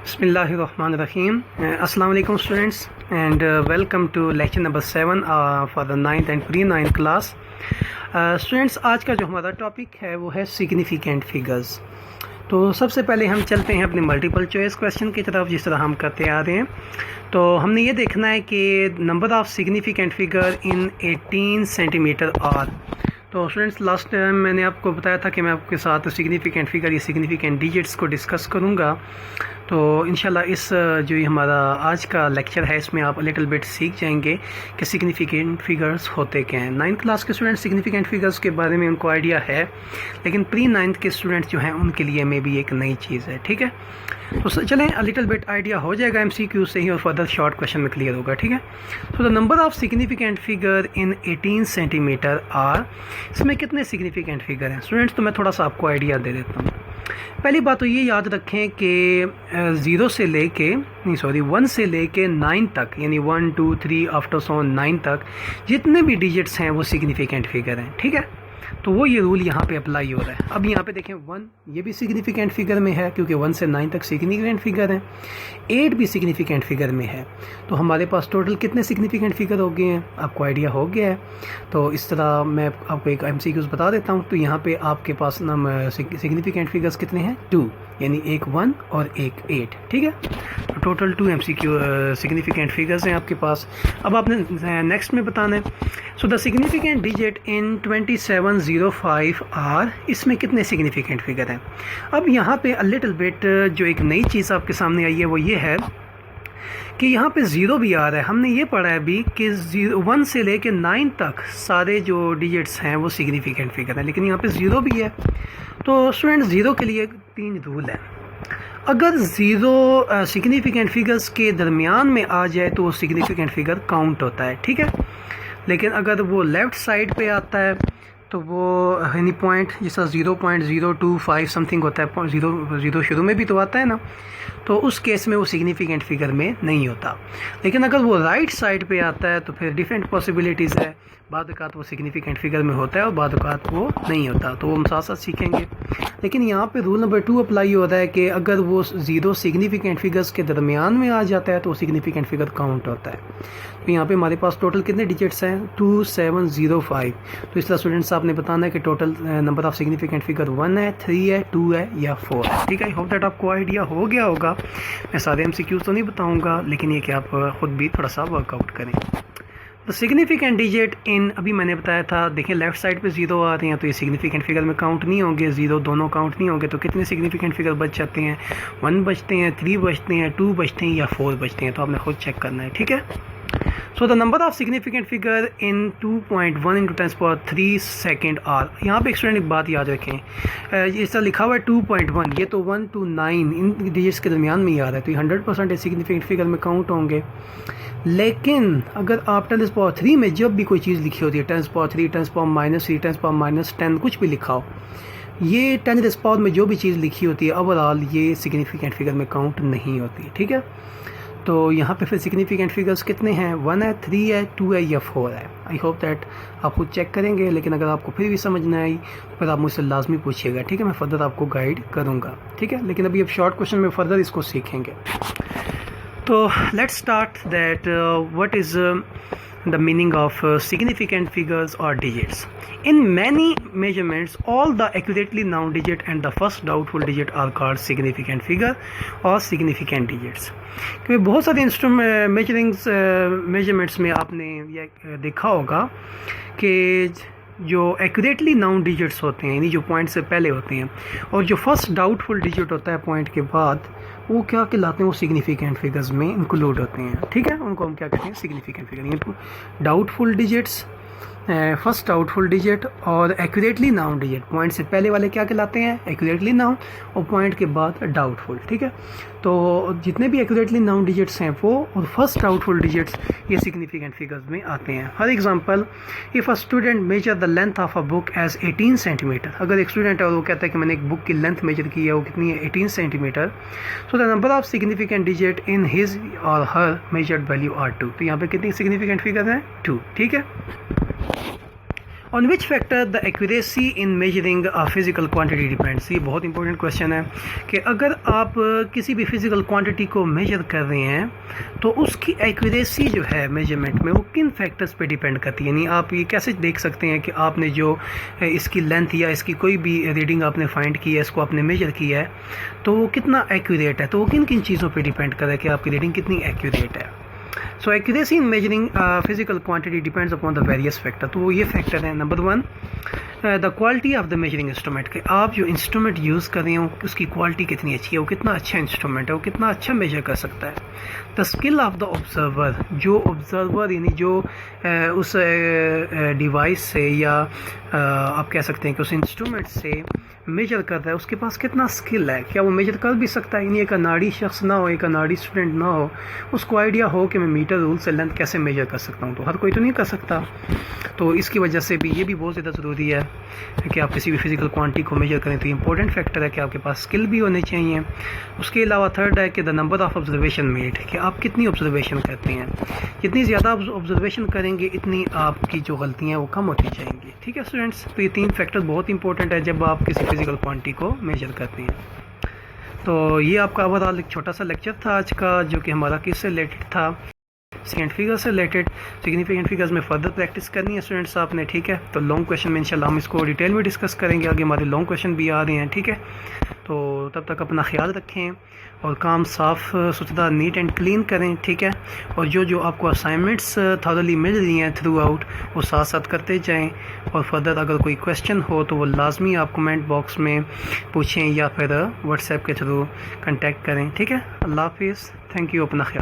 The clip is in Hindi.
Bismillahirrahmanirrahim. Assalamu alaikum students, and welcome to lecture number 7 for the 9th and pre-9 class. Students, आज का जो हमारा टॉपिक है वो है सिग्निफिकेंट फिगर्स। तो सबसे पहले हम चलते हैं अपने मल्टीपल चॉइस क्वेश्चन की तरफ, जिस तरह हम करते आ रहे हैं। तो हमने ये देखना है कि number of significant figure in 18 centimetre are. तो स्टूडेंट्स, लास्ट टाइम मैंने आपको बताया था कि मैं आपके साथ सिग्निफिकेंट फिगर या सिग्निफिकेंट डिजिट्स को डिस्कस करूँगा। तो इंशाल्लाह इस जो ये हमारा आज का लेक्चर है इसमें आप लिटिल बिट सीख जाएंगे कि सिग्निफिकेंट फिगर्स होते क्या हैं। 9th क्लास के स्टूडेंट्स सिग्निफिकेंट फिगर्स के बारे में उनको आइडिया है, लेकिन प्री 9th के स्टूडेंट्स जो हैं उनके लिए मे भी एक नई चीज़ है। ठीक है, तो चलें, लिटिल बिट आइडिया हो जाएगा MCQ से ही और फर्दर शॉर्ट क्वेश्चन में क्लियर होगा। ठीक है, तो the number of significant figure in 18 centimetre are. इसमें कितने सिग्निफिकेंट फिगर हैं स्टूडेंट्स? तो मैं थोड़ा सा आपको आइडिया दे देता हूँ। पहली बात तो ये याद रखें कि 1 से लेके 9 तक, यानी 1 2 3 आफ्टर सो 9 तक जितने भी डिजिट्स हैं वो सिग्निफिकेंट फिगर हैं। ठीक है, तो वो ये रूल यहाँ पे अप्लाई हो रहा है। अब यहाँ पे देखें 1 ये भी सिग्निफिकेंट फिगर में है क्योंकि 1 से 9 तक सिग्निफिकेंट फिगर हैं। 8 भी सिग्निफिकेंट फिगर में है। तो हमारे पास टोटल कितने सिग्निफिकेंट फिगर हो गए हैं आपको आइडिया हो गया है। तो इस तरह मैं आपको एक MCQs बता देता हूँ। तो यहाँ पे आपके पास सिग्निफिकेंट फिगर्स कितने हैं? 2, यानी एक 1 और एक 8। ठीक है, तो टोटल 2 MCQ सिग्निफिकेंट फिगर्स हैं आपके पास। अब आपने नेक्स्ट में बताना है so the significant digit in 2705 are. इसमें कितने सिग्निफिकेंट फिगर हैं? अब यहाँ पे लिटिल बिट जो एक नई चीज़ आपके सामने आई है वो ये है कि यहाँ पे 0 भी आ रहा है। हमने ये पढ़ा है अभी कि 1 से लेके 9 तक सारे जो डिजिट्स हैं वो सिग्निफिकेंट फिगर हैं, लेकिन यहाँ पे 0 भी है। तो स्टूडेंट्स 0 के लिए 3 रूल हैं। अगर 0 सिग्निफिकेंट फिगर्स के दरमियान में आ जाए तो वो सिग्निफिकेंट फिगर काउंट होता है। ठीक है, लेकिन अगर वो लेफ़्ट साइड पे आता है तो वो यानी पॉइंट जैसा 0.025 समथिंग होता है, 0 शुरू में भी तो आता है ना, तो उस केस में वो सिग्निफिकेंट फिगर में नहीं होता। लेकिन अगर वो राइट साइड पे आता है तो फिर डिफरेंट पॉसिबिलिटीज़ है। बाद वो सिग्निफिकेंट फिगर में होता है और बाद वो नहीं होता, तो वो हम साथ साथ सीखेंगे। लेकिन यहाँ पे रूल नंबर 2 अप्लाई होता है कि अगर वो 0 सिग्निफिकेंट फिगर्स के दरमियान में आ जाता है तो सिग्निफिकेंट फिगर काउंट होता है। तो यहाँ पे हमारे पास टोटल कितने डिजिट्स हैं? 2705। तो इस तरह स्टूडेंट्स आपने बताना है कि total number of significant figure 1 है, 3 है, 2 है या 4 है। ठीक है, आई होप दैट आपको आइडिया हो गया होगा। मैं सारे MCQ तो नहीं बताऊँगा, लेकिन ये कि आप ख़ुद भी थोड़ा सा वर्कआउट करें। तो सिग्निफिकेंट डिजिट इन, अभी मैंने बताया था, देखें लेफ़्ट साइड पे 0 आ रहे हैं तो ये सिग्निफिकेंट फिगर में काउंट नहीं होंगे। 0 दोनों काउंट नहीं होंगे। तो कितने सिग्निफिकेंट फिगर बच जाते हैं? 1 बचते हैं, 3 बचते हैं, 2 बचते हैं या 4 बचते हैं। तो आपने खुद चेक करना है। ठीक है, so the number of significant figure in 2.1 × 10³ second are. यहाँ पे एक स्टूडेंट एक बात याद रखें, इस तरह लिखा हुआ है 2.1, ये तो 1 to 9 इन डिजिट्स के दरमियान में ही आ रहा है, तो ये 100% सिग्निफिकेंट फिगर में काउंट होंगे। लेकिन अगर आप 10³ में जब भी कोई चीज़ लिखी होती है, 10³ 10⁻³ 10⁻10 कुछ भी लिखा हो, ये 10³ में जो भी चीज़ लिखी होती है ओवरऑल ये सिग्निफिकेंट फिगर में काउंट नहीं होती। ठीक है, तो यहाँ पे फिर सिग्निफिकेंट फिगर्स कितने हैं? 1 है, 3 है, 2 है या 4 है। आई होप दैट आप खुद चेक करेंगे, लेकिन अगर आपको फिर भी समझ ना आई फिर आप मुझसे लाजमी पूछिएगा। ठीक है, मैं फर्दर आपको गाइड करूँगा। ठीक है, लेकिन अभी अब शॉर्ट क्वेश्चन में फर्दर इसको सीखेंगे। तो let's start that what is the meaning of significant figures or digits. In many measurements, all the accurately known digit and the first doubtful digit are called significant figure or significant digits. क्योंकि बहुत सारे मेजरमेंट्स में आपने ये देखा होगा कि जो एक्यूरेटली नाउन डिजिट्स होते हैं, यानी जो पॉइंट से पहले होते हैं, और जो फर्स्ट डाउटफुल डिजिट होता है पॉइंट के बाद, वो क्या कहलाते हैं? वो सिग्निफिकेंट फिगर्स में इंक्लूड होते हैं। ठीक है, उनको हम क्या कहते हैं? Significant figure. यानी doubtful digits, first doubtful digit और एक्यूरेटली नाउन डिजिट, पॉइंट से पहले वाले क्या कहलाते हैं? एक्यूरेटली नाउन, और पॉइंट के बाद डाउटफुल। ठीक है, तो जितने भी एक्यूरेटली नाउन डिजिट्स हैं वो और फर्स्ट डाउटफुल डिजिट्स ये सिग्निफिकेंट फिगर्स में आते हैं। For example, if a student measure the length of a book as 18 centimetre. अगर एक स्टूडेंट है और वो कहता है कि मैंने एक बुक की लेंथ मेजर की है, वो कितनी है? 18 centimetre. So the number of significant digit in his और हर मेजर्ड वैल्यू आर 2। तो यहाँ पे कितनी सिग्निफिकेंट फिगर हैं? 2। ठीक है, on which factor the accuracy in measuring physical quantity depends. ये बहुत इंपॉर्टेंट क्वेश्चन है कि अगर आप किसी भी फिज़िकल क्वांटिटी को मेजर कर रहे हैं तो उसकी एक्यूरेसी जो है मेजरमेंट में वो किन फैक्टर्स पे डिपेंड करती है। यानी आप ये कैसे देख सकते हैं कि आपने जो इसकी लेंथ या इसकी कोई भी रीडिंग आपने फाइंड की है, इसको आपने मेजर किया है, तो वो कितना एक्यूरेट है, तो वो किन किन चीज़ों पर डिपेंड करे कि आपकी रीडिंग कितनी एक्यूरेट है। So accuracy in measuring physical quantity depends upon the various factor. तो वो ये फैक्टर है, number 1 the quality of the measuring instrument, कि आप जो इंस्ट्रूमेंट यूज़ कर रहे हो उसकी क्वालिटी कितनी अच्छी है, वो कितना अच्छा इंस्ट्रूमेंट है, वो कितना अच्छा मेजर कर सकता है। The skill of the observer, जो ऑब्जर्वर यानी जो उस डिवाइस से या आप कह सकते हैं कि उस इंस्ट्रूमेंट से मेजर कर रहा है, उसके पास कितना स्किल है, क्या वो मेजर कर भी सकता है। यानी एक अनाड़ी शख्स ना हो, एक अनाड़ी स्टूडेंट ना हो, उसको आइडिया हो कि मैं मीटर रूल से लेंथ कैसे मेजर कर सकता हूँ, तो हर कोई तो नहीं कर सकता। तो इसकी वजह से भी ये भी बहुत ज़्यादा ज़रूरी है कि आप किसी भी फिज़िकल क्वांटिटी को मेजर करें, तो इंपॉर्टेंट फैक्टर है कि आपके पास स्किल भी होने चाहिए। उसके अलावा थर्ड है कि the number of observation made, कि आप कितनी ऑब्जर्वेशन करते हैं। जितनी ज़्यादा ऑब्जर्वेशन करेंगे इतनी आपकी जो गलतियाँ हैं वो कम होती जाएंगी। ठीक है स्टूडेंट्स, तो ये 3 फैक्टर बहुत इंपॉर्टेंट है जब आप किसी फिज़िकल क्वांटिटी को मेजर करते हैं। तो ये आपका ओवरऑल एक छोटा सा लेक्चर था आज का, जो कि हमारा किससे रिलेटेड था, सिग्निफिकेंट फिगर से रिलेटेड। सिग्निफिकेंट फिगर्स में फर्दर प्रैक्टिस करनी है स्टूडेंट्स आपने, ठीक है। तो लॉन्ग क्वेश्चन में इंशाल्लाह हम इसको डिटेल में डिस्कस करेंगे, आगे हमारे लॉन्ग क्वेश्चन भी आ रहे हैं, ठीक है। तो तब तक अपना ख्याल रखें और काम साफ़ सुथरा नीट एंड क्लीन करें, ठीक है। और जो आपको असाइनमेंट्स थॉरली मिल रही हैं थ्रू आउट, वो साथ साथ करते जाएं। और फर्दर अगर कोई क्वेश्चन हो तो वो लाजमी आप कमेंट बॉक्स में पूछें या फिर व्हाट्सएप के थ्रू कांटेक्ट करें, ठीक है। अल्लाह हाफिज़, थैंक यू, अपना ख्याल।